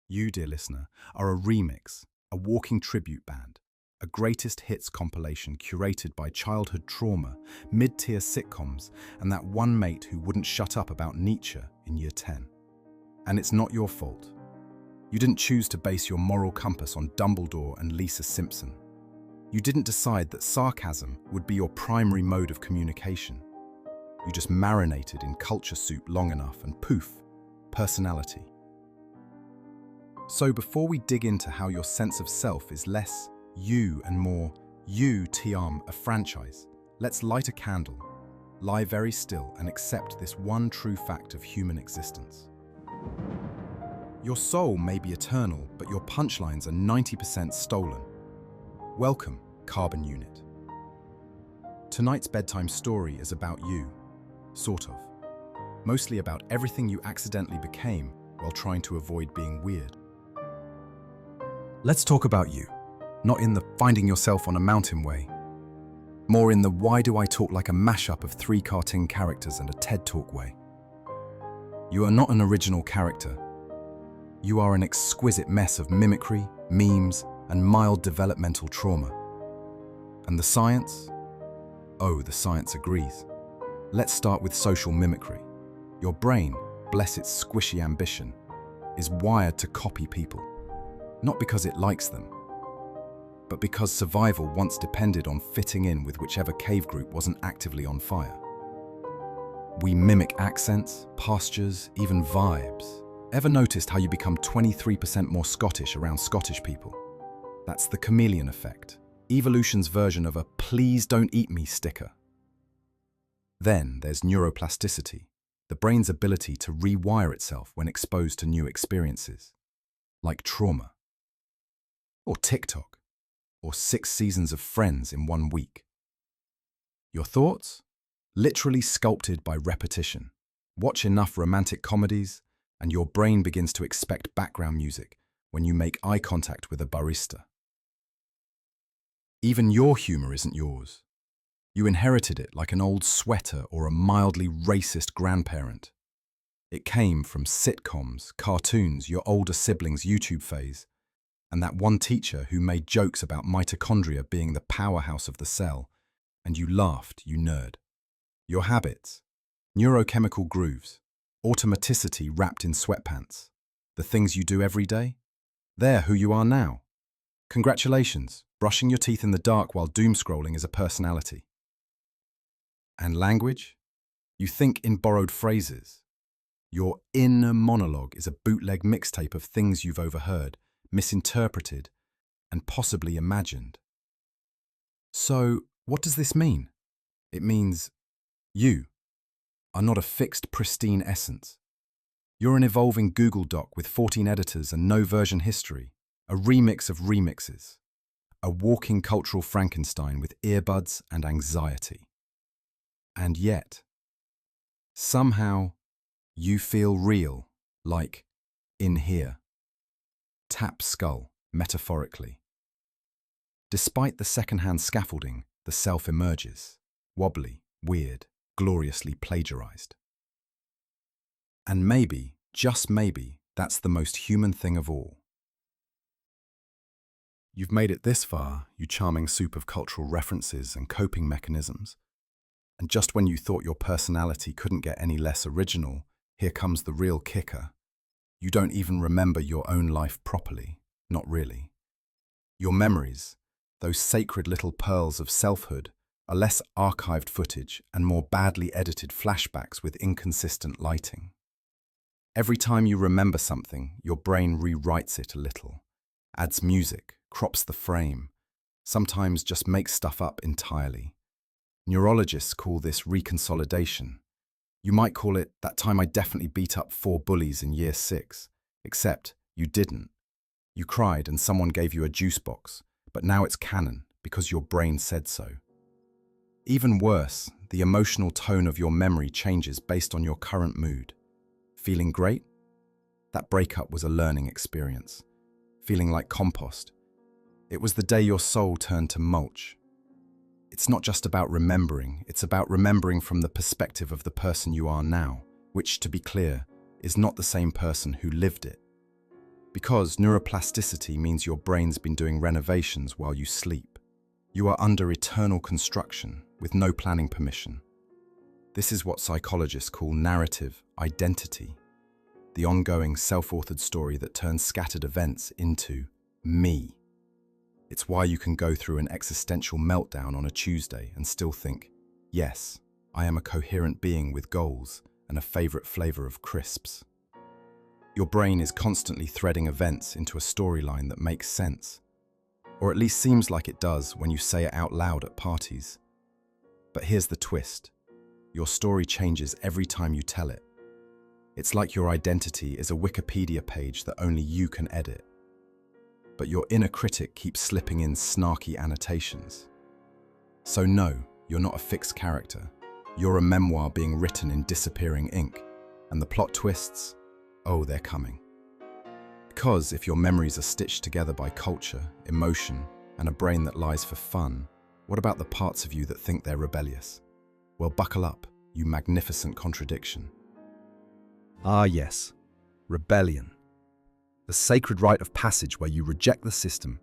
You, dear listener, are a remix, a walking tribute band, a greatest hits compilation curated by childhood trauma, mid-tier sitcoms, and that one mate who wouldn't shut up about Nietzsche in year 10. And it's not your fault. You didn't choose to base your moral compass on Dumbledore and Lisa Simpson. You didn't decide that sarcasm would be your primary mode of communication. You just marinated in culture soup long enough and poof, personality. So before we dig into how your sense of self is less you and more you a franchise, let's light a candle, lie very still and accept this one true fact of human existence. Your soul may be eternal, but your punchlines are 90% stolen. Welcome, Carbon Unit. Tonight's bedtime story is about you, sort of. Mostly about everything you accidentally became while trying to avoid being weird. Let's talk about you, not in the finding yourself on a mountain way, more in the why do I talk like a mashup of 3 cartoon characters and a TED Talk way. You are not an original character. You are an exquisite mess of mimicry, memes, and mild developmental trauma. And the science? Oh, the science agrees. Let's start with social mimicry. Your brain, bless its squishy ambition, is wired to copy people. Not because it likes them, but because survival once depended on fitting in with whichever cave group wasn't actively on fire. We mimic accents, postures, even vibes. Ever noticed how you become 23% more Scottish around Scottish people? That's the chameleon effect, evolution's version of a "please don't eat me" sticker. Then there's neuroplasticity, the brain's ability to rewire itself when exposed to new experiences, like trauma, or TikTok, or 6 seasons of Friends in 1 week. Your thoughts? Literally sculpted by repetition. Watch enough romantic comedies, and your brain begins to expect background music when you make eye contact with a barista. Even your humor isn't yours. You inherited it like an old sweater or a mildly racist grandparent. It came from sitcoms, cartoons, your older siblings' YouTube phase, and that one teacher who made jokes about mitochondria being the powerhouse of the cell, and you laughed, you nerd. Your habits, neurochemical grooves, automaticity wrapped in sweatpants, the things you do every day, they're who you are now. Congratulations, brushing your teeth in the dark while doom scrolling is a personality. And language? You think in borrowed phrases. Your inner monologue is a bootleg mixtape of things you've overheard, misinterpreted, and possibly imagined. So, what does this mean? It means you are not a fixed, pristine essence. You're an evolving Google Doc with 14 editors and no version history, a remix of remixes, a walking cultural Frankenstein with earbuds and anxiety. And yet, somehow, you feel real, like in here. Tap skull, metaphorically. Despite the secondhand scaffolding, the self emerges, wobbly, weird, gloriously plagiarized. And maybe, just maybe, that's the most human thing of all. You've made it this far, you charming soup of cultural references and coping mechanisms. And just when you thought your personality couldn't get any less original, here comes the real kicker. You don't even remember your own life properly, not really. Your memories, those sacred little pearls of selfhood, are less archived footage and more badly edited flashbacks with inconsistent lighting. Every time you remember something, your brain rewrites it a little, adds music, crops the frame, sometimes just makes stuff up entirely. Neurologists call this reconsolidation. You might call it that time I definitely beat up 4 bullies in year 6, except you didn't. You cried and someone gave you a juice box, but now it's canon because your brain said so. Even worse, the emotional tone of your memory changes based on your current mood. Feeling great? That breakup was a learning experience. Feeling like compost? It was the day your soul turned to mulch. It's not just about remembering, it's about remembering from the perspective of the person you are now, which, to be clear, is not the same person who lived it. Because neuroplasticity means your brain's been doing renovations while you sleep. You are under eternal construction with no planning permission. This is what psychologists call narrative identity, the ongoing self-authored story that turns scattered events into me. It's why you can go through an existential meltdown on a Tuesday and still think, yes, I am a coherent being with goals and a favorite flavor of crisps. Your brain is constantly threading events into a storyline that makes sense, or at least seems like it does when you say it out loud at parties. But here's the twist. Your story changes every time you tell it. It's like your identity is a Wikipedia page that only you can edit. But your inner critic keeps slipping in snarky annotations. So no, you're not a fixed character. You're a memoir being written in disappearing ink. And the plot twists? Oh, they're coming. Because if your memories are stitched together by culture, emotion, and a brain that lies for fun, what about the parts of you that think they're rebellious? Well, buckle up, you magnificent contradiction. Ah yes, rebellion. The sacred rite of passage where you reject the system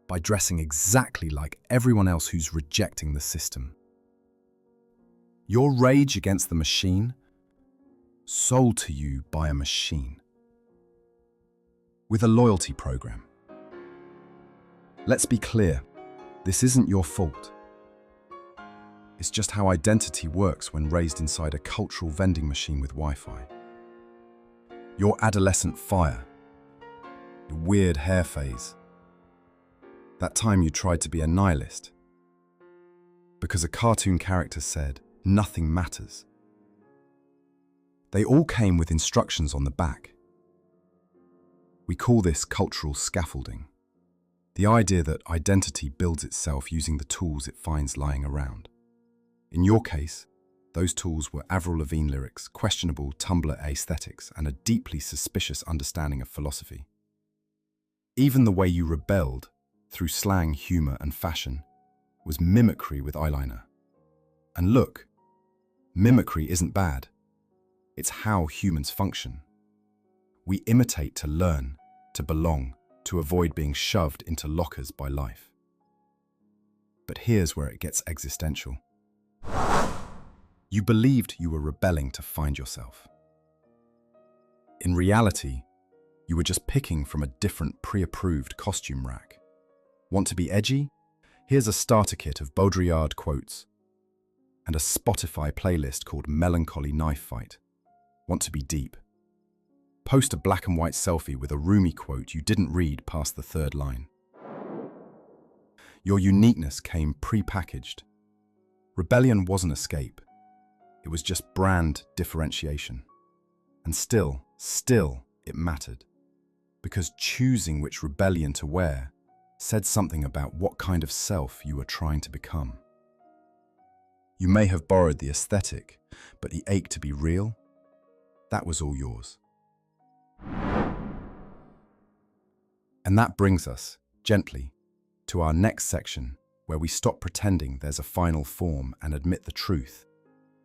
by dressing exactly like everyone else who's rejecting the system. Your rage against the machine, sold to you by a machine. With a loyalty program. Let's be clear, this isn't your fault. It's just how identity works when raised inside a cultural vending machine with Wi-Fi. Your adolescent fire, your weird hair phase, that time you tried to be a nihilist because a cartoon character said, nothing matters. They all came with instructions on the back. We call this cultural scaffolding, the idea that identity builds itself using the tools it finds lying around. In your case, those tools were Avril Lavigne lyrics, questionable Tumblr aesthetics, and a deeply suspicious understanding of philosophy. Even the way you rebelled, through slang, humor, and fashion, was mimicry with eyeliner. And look, mimicry isn't bad. It's how humans function. We imitate to learn, to belong, to avoid being shoved into lockers by life. But here's where it gets existential. You believed you were rebelling to find yourself. In reality, you were just picking from a different pre-approved costume rack. Want to be edgy? Here's a starter kit of Baudrillard quotes and a Spotify playlist called Melancholy Knife Fight. Want to be deep? Post a black and white selfie with a Rumi quote you didn't read past the third line. Your uniqueness came pre-packaged. Rebellion wasn't escape. It was just brand differentiation. And still, it mattered. Because choosing which rebellion to wear said something about what kind of self you were trying to become. You may have borrowed the aesthetic, but the ache to be real, that was all yours. And that brings us, gently, to our next section, where we stop pretending there's a final form and admit the truth.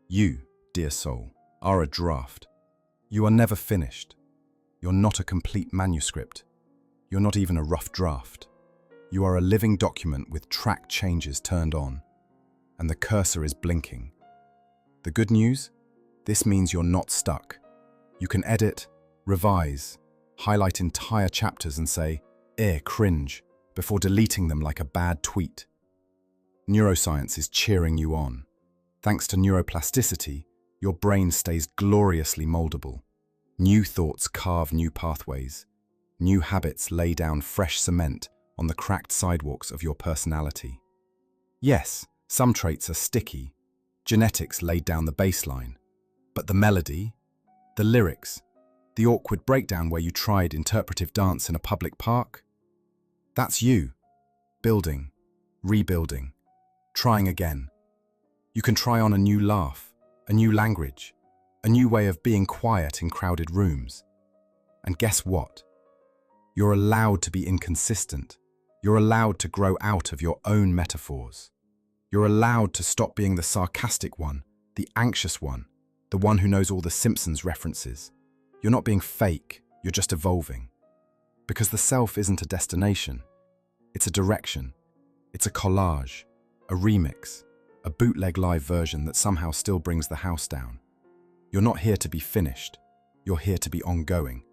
You, dear soul, are a draft. You are never finished. You're not a complete manuscript. You're not even a rough draft. You are a living document with track changes turned on, and the cursor is blinking. The good news? This means you're not stuck. You can edit, revise, highlight entire chapters and say, cringe, before deleting them like a bad tweet. Neuroscience is cheering you on. Thanks to neuroplasticity, your brain stays gloriously moldable. New thoughts carve new pathways. New habits lay down fresh cement on the cracked sidewalks of your personality. Yes, some traits are sticky. Genetics laid down the baseline. But the melody, the lyrics, the awkward breakdown where you tried interpretive dance in a public park, that's you. Building, rebuilding, trying again. You can try on a new laugh, a new language, a new way of being quiet in crowded rooms. And guess what? You're allowed to be inconsistent. You're allowed to grow out of your own metaphors. You're allowed to stop being the sarcastic one, the anxious one, the one who knows all the Simpsons references. You're not being fake, you're just evolving. Because the self isn't a destination. It's a direction. It's a collage, a remix, a bootleg live version that somehow still brings the house down. You're not here to be finished. You're here to be ongoing.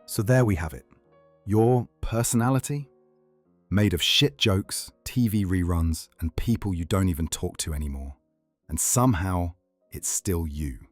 So there we have it. Your personality? Made of shit jokes, TV reruns, and people you don't even talk to anymore. And somehow, it's still you.